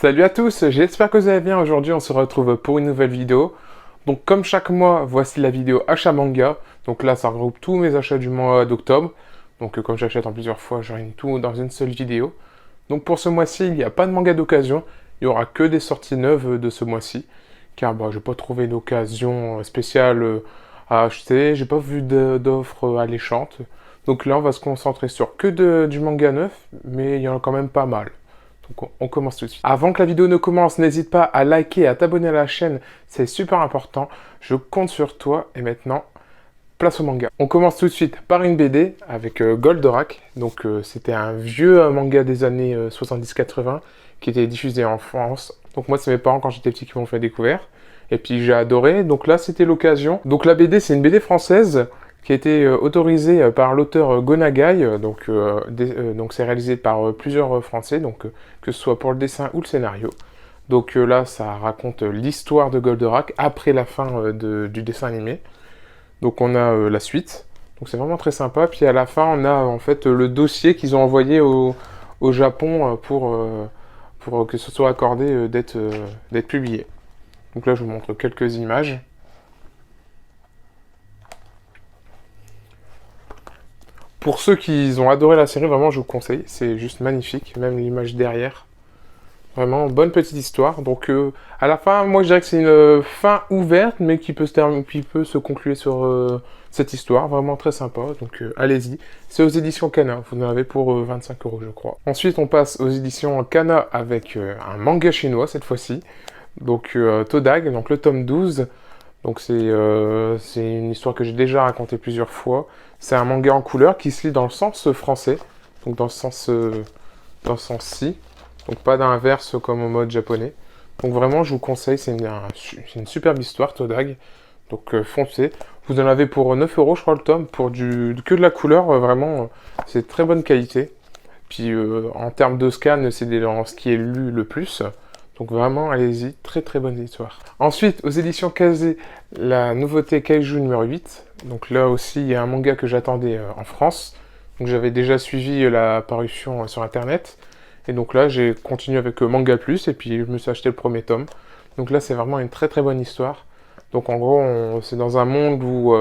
Salut à tous, j'espère que vous allez bien. Aujourd'hui, on se retrouve pour une nouvelle vidéo. Donc, comme chaque mois, voici la vidéo achat manga. Donc là, ça regroupe tous mes achats du mois d'octobre. Donc, comme j'achète en plusieurs fois, je réunis tout dans une seule vidéo. Donc, pour ce mois-ci, il n'y a pas de manga d'occasion. Il n'y aura que des sorties neuves de ce mois-ci. Car je n'ai pas trouvé d'occasion spéciale à acheter. J'ai pas vu d'offres alléchantes. Donc là, on va se concentrer sur du manga neuf, mais il y en a quand même pas mal. Donc on commence tout de suite. Avant que la vidéo ne commence, n'hésite pas à liker et à t'abonner à la chaîne, c'est super important. Je compte sur toi et maintenant, place au manga. On commence tout de suite par une BD avec Goldorak. Donc c'était un vieux manga des années 70-80 qui était diffusé en France. Donc moi c'est mes parents quand j'étais petit qui m'ont fait découvrir. Et puis j'ai adoré, donc là c'était l'occasion. Donc la BD c'est une BD française qui a été autorisée par l'auteur Gonagai, donc c'est réalisé par plusieurs Français, donc que ce soit pour le dessin ou le scénario. Donc là ça raconte l'histoire de Goldorak après la fin du dessin animé. Donc on a la suite, donc c'est vraiment très sympa. Puis à la fin on a en fait le dossier qu'ils ont envoyé au Japon pour que ce soit accordé d'être publié. Donc là, je vous montre quelques images. Pour ceux qui ont adoré la série, vraiment, je vous conseille. C'est juste magnifique, même l'image derrière. Vraiment, bonne petite histoire. Donc, à la fin, moi, je dirais que c'est une fin ouverte, mais qui peut se conclure sur cette histoire. Vraiment très sympa. Donc, allez-y. C'est aux éditions Kana. Vous en avez pour 25 euros, je crois. Ensuite, on passe aux éditions Kana avec un manga chinois, cette fois-ci. Donc Todag, donc le tome 12. Donc c'est une histoire que j'ai déjà racontée plusieurs fois. C'est un manga en couleur qui se lit dans le sens français, donc dans le sens-ci, donc pas d'inverse comme au mode japonais. Donc vraiment, je vous conseille, c'est une superbe histoire, Todag. Donc foncez. Vous en avez pour 9 euros, je crois, le tome, pour que de la couleur, vraiment, c'est de très bonne qualité. Puis en termes de scan, c'est ce qui est lu le plus. Donc vraiment, allez-y, très très bonne histoire. Ensuite, aux éditions Kazé, la nouveauté Kaiju numéro 8. Donc là aussi, il y a un manga que j'attendais en France. Donc j'avais déjà suivi la parution sur internet. Et donc là, j'ai continué avec Manga Plus et puis je me suis acheté le premier tome. Donc là, c'est vraiment une très très bonne histoire. Donc en gros, c'est dans un monde où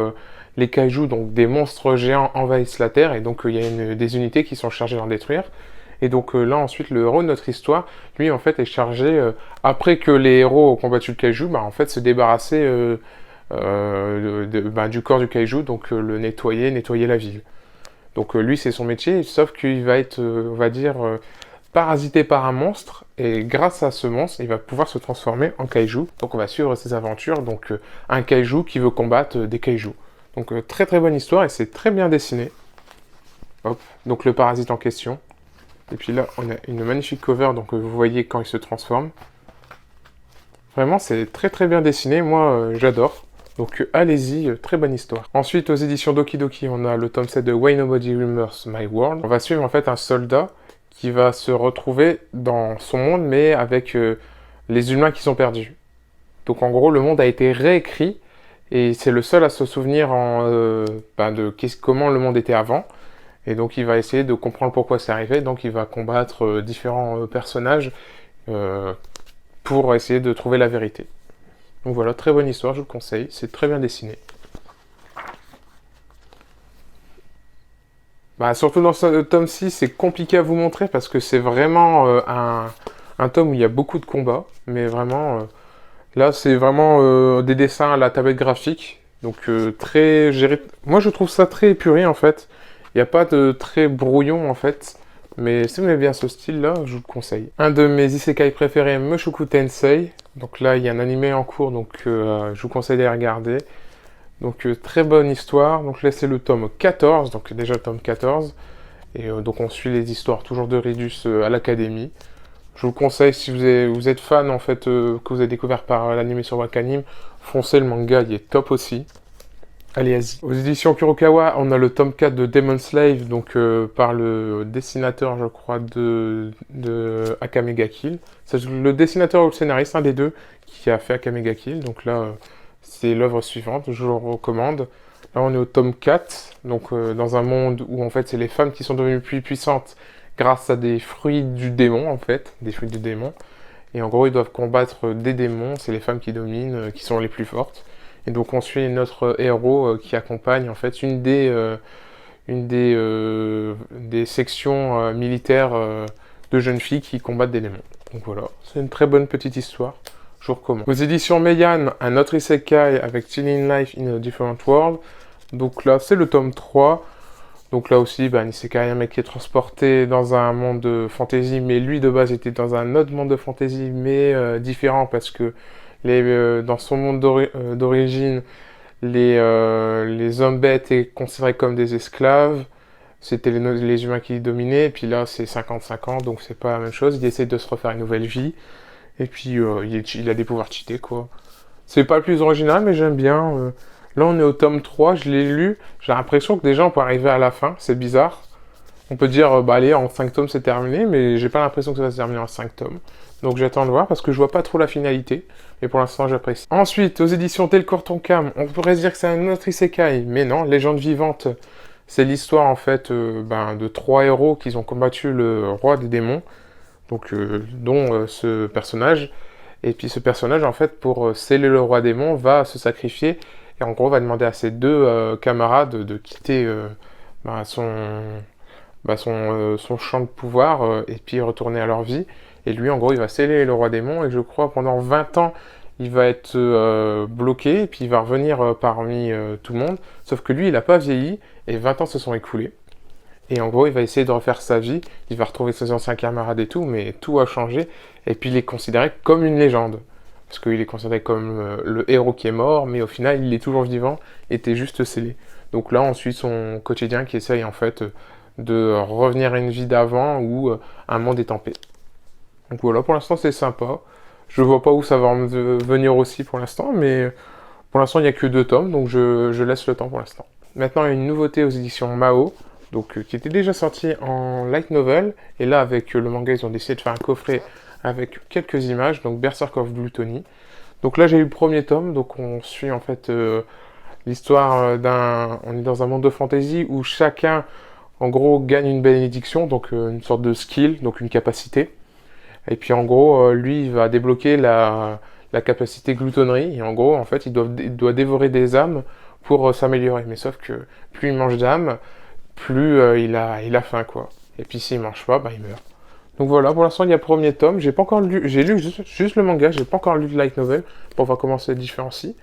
les kaiju, donc des monstres géants, envahissent la Terre. Et donc il y a des unités qui sont chargées d'en détruire. Et donc là, ensuite, le héros de notre histoire, lui, en fait, est chargé, après que les héros ont combattu le kaiju, en fait, se débarrasser du corps du kaiju, donc le nettoyer la ville. Donc lui, c'est son métier, sauf qu'il va être, on va dire, parasité par un monstre, et grâce à ce monstre, il va pouvoir se transformer en kaiju. Donc on va suivre ses aventures, donc un kaiju qui veut combattre des kaiju. Donc très très bonne histoire, et c'est très bien dessiné. Hop, donc le parasite en question. Et puis là, on a une magnifique cover, donc vous voyez quand il se transforme. Vraiment, c'est très très bien dessiné, moi j'adore. Donc allez-y, très bonne histoire. Ensuite, aux éditions Doki Doki, on a le tome 7 de Why Nobody Remembers My World. On va suivre en fait un soldat qui va se retrouver dans son monde, mais avec les humains qui sont perdus. Donc en gros, le monde a été réécrit, et c'est le seul à se souvenir comment le monde était avant. Et donc il va essayer de comprendre pourquoi c'est arrivé, donc il va combattre différents personnages pour essayer de trouver la vérité. Donc voilà, très bonne histoire, je vous le conseille, c'est très bien dessiné. Surtout dans ce tome 6, c'est compliqué à vous montrer parce que c'est vraiment un tome où il y a beaucoup de combats, mais vraiment, là c'est vraiment des dessins à la tablette graphique, donc très géré. Moi je trouve ça très épuré en fait. Il n'y a pas de très brouillon en fait, mais si vous aimez bien ce style-là, je vous le conseille. Un de mes isekai préférés, Mushoku Tensei. Donc là, il y a un animé en cours, donc je vous conseille d'aller regarder. Donc très bonne histoire. Donc là, c'est le tome 14, donc déjà le tome 14. Et donc on suit les histoires toujours de Ridus à l'académie. Je vous conseille, si vous êtes fan en fait, que vous avez découvert par l'animé sur Wakanim, foncez, le manga, il est top aussi. Allez-y. Aux éditions Kurokawa, on a le tome 4 de Demon Slave, donc par le dessinateur, je crois, de Akame ga Kill. C'est le dessinateur ou le scénariste, un des deux, qui a fait Akame ga Kill. Donc là, c'est l'œuvre suivante, je vous le recommande. Là, on est au tome 4, donc dans un monde où en fait, c'est les femmes qui sont devenues plus puissantes grâce à des fruits du démon, en fait, des fruits du démon. Et en gros, ils doivent combattre des démons, c'est les femmes qui dominent, qui sont les plus fortes. Et donc on suit notre héros qui accompagne en fait des sections militaires de jeunes filles qui combattent des démons. Donc voilà, c'est une très bonne petite histoire. Je vous recommande. Aux éditions Meian, un autre isekai avec Chilling Life in a Different World. Donc là, c'est le tome 3. Donc là aussi, un isekai, un mec qui est transporté dans un monde de fantasy, mais lui de base était dans un autre monde de fantasy, mais différent parce que dans son monde d'origine, les hommes bêtes étaient considérés comme des esclaves. C'était les humains qui dominaient. Et puis là, c'est 50-50, donc c'est pas la même chose. Il essaie de se refaire une nouvelle vie. Et puis, il a des pouvoirs cheatés, quoi. C'est pas le plus original, mais j'aime bien. Là, on est au tome 3, je l'ai lu. J'ai l'impression que déjà, on peut arriver à la fin. C'est bizarre. On peut dire, allez, en 5 tomes, c'est terminé, mais j'ai pas l'impression que ça va se terminer en 5 tomes. Donc j'attends de voir, parce que je vois pas trop la finalité. Et pour l'instant, j'apprécie. Ensuite, aux éditions Telcourt Tonkam, on pourrait se dire que c'est un autre isekai. Mais non, Légende vivante, c'est l'histoire, en fait, de 3 héros qui ont combattu le roi des démons. Donc, dont ce personnage. Et puis ce personnage, en fait, pour sceller le roi démon, va se sacrifier. Et en gros, va demander à ses deux camarades de quitter son champ de pouvoir et puis retourner à leur vie. Et lui, en gros, il va sceller le roi démon. Et je crois, pendant 20 ans, il va être bloqué. Et puis il va revenir parmi tout le monde. Sauf que lui, il n'a pas vieilli. Et 20 ans se sont écoulés. Et en gros, il va essayer de refaire sa vie, il va retrouver ses anciens camarades et tout, mais tout a changé. Et puis il est considéré comme une légende. Parce qu'il est considéré comme le héros qui est mort, mais au final, il est toujours vivant, et était juste scellé. Donc là, on suit son quotidien qui essaye en fait de revenir à une vie d'avant où un monde est en paix. Donc voilà, pour l'instant, c'est sympa. Je vois pas où ça va venir aussi pour l'instant, mais pour l'instant, il n'y a que 2 tomes, donc je laisse le temps pour l'instant. Maintenant, il y a une nouveauté aux éditions Mao. Donc, qui était déjà sorti en light novel, et là avec le manga ils ont décidé de faire un coffret avec quelques images, donc Berserk of Gluttony. Donc là j'ai eu le premier tome, donc on suit en fait l'histoire on est dans un monde de fantasy où chacun en gros gagne une bénédiction, donc une sorte de skill, donc une capacité. Et puis en gros lui il va débloquer la capacité gloutonnerie, et en gros en fait il doit dévorer des âmes pour s'améliorer, mais sauf que plus il mange d'âmes, plus il a faim, quoi. Et puis s'il mange pas, il meurt. Donc voilà, pour l'instant il y a le premier tome, j'ai pas encore lu, j'ai lu juste le manga, j'ai pas encore lu de light novel, pour voir comment ça se différencie.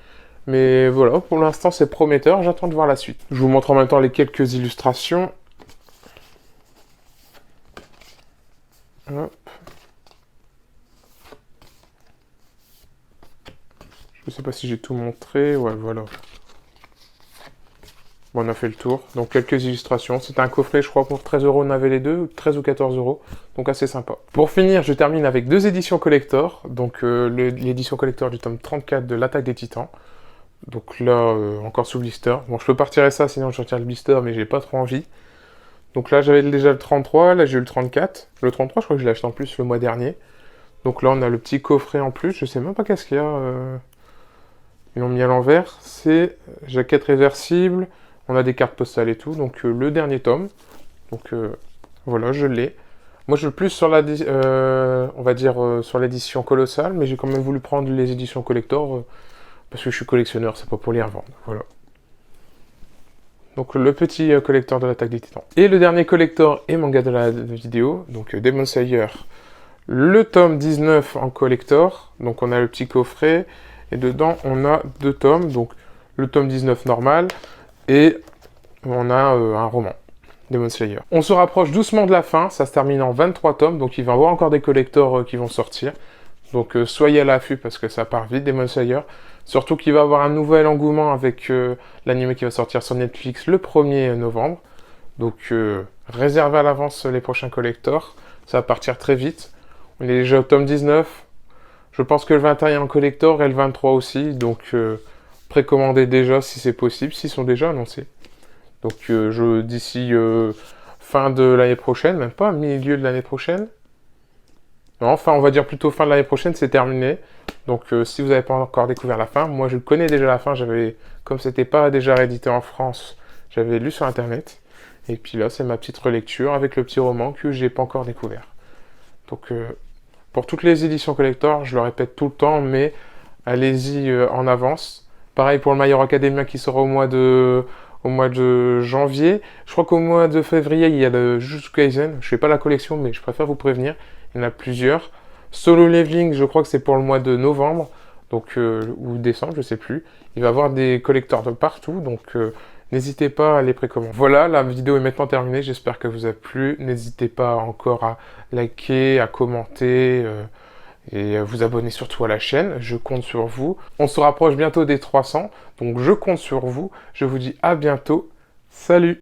Mais voilà, pour l'instant c'est prometteur, j'attends de voir la suite. Je vous montre en même temps les quelques illustrations. Hop. Je sais pas si j'ai tout montré, ouais voilà. Bon, on a fait le tour. Donc quelques illustrations. C'était un coffret, je crois, pour 13 euros, on avait les deux, 13 ou 14 euros. Donc assez sympa. Pour finir, je termine avec 2 éditions collector. Donc l'édition collector du tome 34 de l'Attaque des Titans. Donc là, encore sous blister. Bon, je peux pas retirer ça, sinon je retire le blister, mais j'ai pas trop envie. Donc là, j'avais déjà le 33, là j'ai eu le 34. Le 33, je crois que je l'ai acheté en plus le mois dernier. Donc là, on a le petit coffret en plus. Je sais même pas qu'est-ce qu'il y a. Ils l'ont mis à l'envers. C'est jaquette réversible. On a des cartes postales et tout, donc le dernier tome. Donc voilà, je l'ai. Moi, je veux plus sur on va dire sur l'édition colossale, mais j'ai quand même voulu prendre les éditions collector parce que je suis collectionneur, c'est pas pour les revendre. Voilà. Donc le petit collector de l'Attaque des Titans. Et le dernier collector et manga de la vidéo, donc Demon Slayer. Le tome 19 en collector, donc on a le petit coffret, et dedans on a 2 tomes, donc le tome 19 normal, et on a un roman, Demon Slayer. On se rapproche doucement de la fin, ça se termine en 23 tomes, donc il va y avoir encore des collectors qui vont sortir. Donc soyez à l'affût parce que ça part vite, Demon Slayer. Surtout qu'il va y avoir un nouvel engouement avec l'anime qui va sortir sur Netflix le 1er novembre. Donc réservez à l'avance les prochains collectors, ça va partir très vite. On est déjà au tome 19, je pense que le 21 est en collector et le 23 aussi, donc précommandez déjà si c'est possible, s'ils sont déjà annoncés. Donc d'ici fin de l'année prochaine, même pas milieu de l'année prochaine. Non, enfin on va dire plutôt fin de l'année prochaine, c'est terminé. Donc si vous n'avez pas encore découvert la fin, moi je connais déjà la fin, comme c'était pas déjà réédité en France, j'avais lu sur internet. Et puis là c'est ma petite relecture avec le petit roman que j'ai pas encore découvert. Donc Pour toutes les éditions collector, je le répète tout le temps, mais allez-y en avance. Pareil pour le My Hero Academia qui sera au mois de janvier. Je crois qu'au mois de février, il y a le Jujutsu Kaisen. Je fais pas la collection, mais je préfère vous prévenir. Il y en a plusieurs. Solo Leveling, je crois que c'est pour le mois de novembre, donc ou décembre, je sais plus. Il va y avoir des collecteurs de partout, donc n'hésitez pas à les précommander. Voilà, la vidéo est maintenant terminée. J'espère que vous a plu. N'hésitez pas encore à liker, à commenter. Et vous abonner surtout à la chaîne, je compte sur vous. On se rapproche bientôt des 300, donc je compte sur vous. Je vous dis à bientôt. Salut!